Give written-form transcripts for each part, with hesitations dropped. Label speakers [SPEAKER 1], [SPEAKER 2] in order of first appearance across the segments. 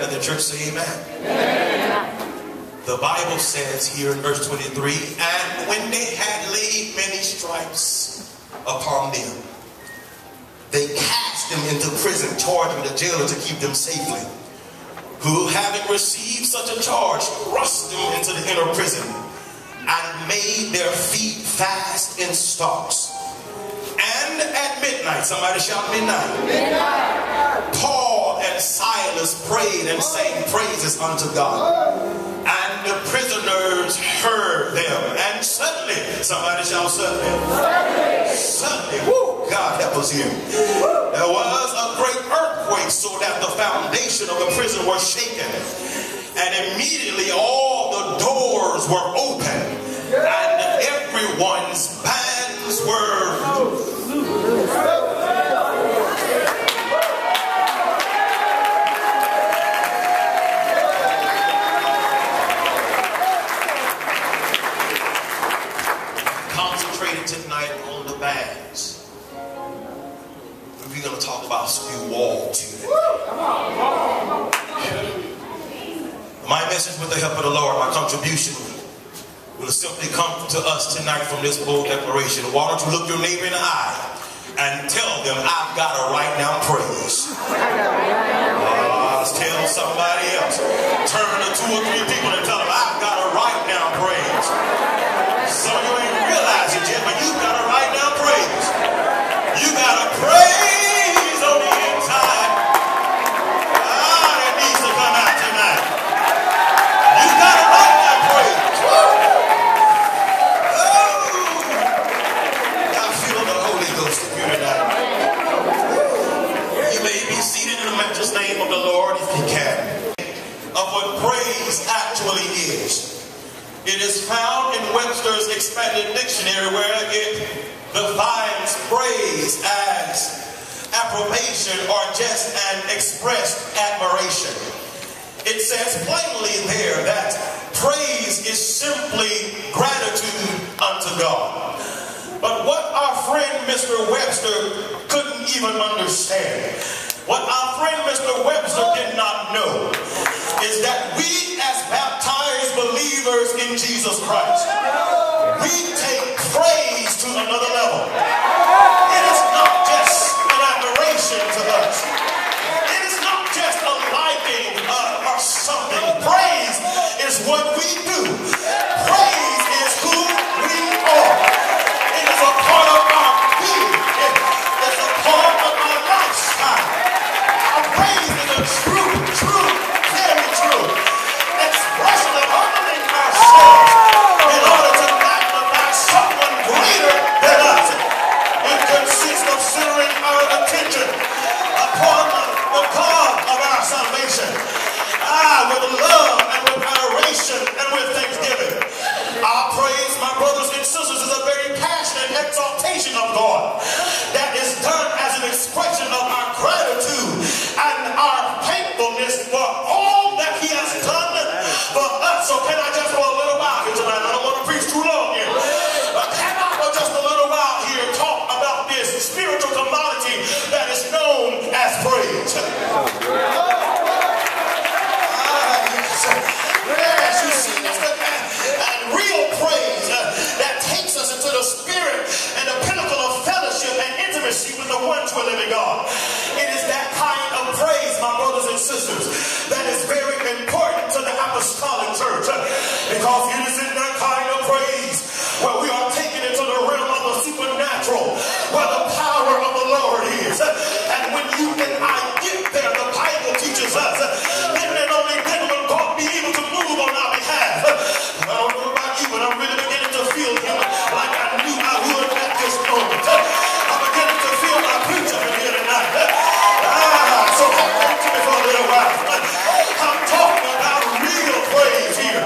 [SPEAKER 1] And the church say amen. Amen. The Bible says here in verse 23, and when they had laid many stripes upon them, they cast them into prison, charging the jailer to keep them safely, who, having received such a charge, thrust them into the inner prison, and made their feet fast in stocks. And at midnight, somebody shout midnight, midnight, Paul and Silas prayed and sang praises unto God. And the prisoners heard them. And suddenly, somebody shout suddenly. Suddenly, whoo, God help us here. There was a great earthquake, so that the foundation of the prison was shaken. And immediately all the doors were open, and everyone's bands were loose. Tonight on the bags, we're going to talk about spew wall today. My message, with the help of the Lord, my contribution will simply come to us tonight from this bold declaration. Why don't you look your neighbor in the eye and tell them, I've got a right now praise. Tell somebody else. Turn to 2 or 3 people and tell them, I've got a right now praise. Some of you ain't realize it yet, but you got a right now praise. You got a praise on the inside. That needs to come out tonight. You got a right now praise. Oh, I feel the Holy Ghost in here tonight. You may be seated in the matchless name of the Lord if you can. Of what praise actually is. It is found in Webster's Expanded Dictionary, where it defines praise as approbation or just an expressed admiration. It says plainly there that praise is simply gratitude unto God. But what our friend Mr. Webster couldn't even understand, what our friend Mr. Webster did not know, is that we as baptized believers in Jesus Christ, we take praise to another level. It is not just an admiration to us. It is not just a liking or something. Praise is what we do. Praise is who we are. It is a part of our being. It's a part of our lifestyle. Our praise is a true, very true expression of humbling ourselves in order to magnify someone greater than us. It consists of centering our attention upon the God of our salvation. With love and with adoration and with thanksgiving. Our praise, my brothers and sisters, is a very passionate exaltation of God that is done as an expression of our gratitude and our thankfulness for all that He has done for us. So can I just for a little while here tonight, I don't want to preach too long here, but can I for just a little while here talk about this spiritual commodity that is known as praise? Yes, you see, it's the real praise that takes us into the spirit and the pinnacle of fellowship and intimacy with the one true living God. It is that kind of praise, my brothers and sisters, that is very important to the Apostolic Church, because it is in that kind of praise where we are taken into the realm of the supernatural, where the power of the Lord is. And when you and I get there, the Bible teaches us, then and only then will God be able to move on our behalf. I don't know about you, but I'm really beginning to feel Him like I knew I would at this moment. I'm beginning to feel my preacher in here tonight. So hold on to me for a little while. I'm talking about real praise here.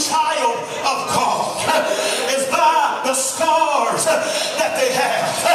[SPEAKER 1] Child of God is by the scars that they have.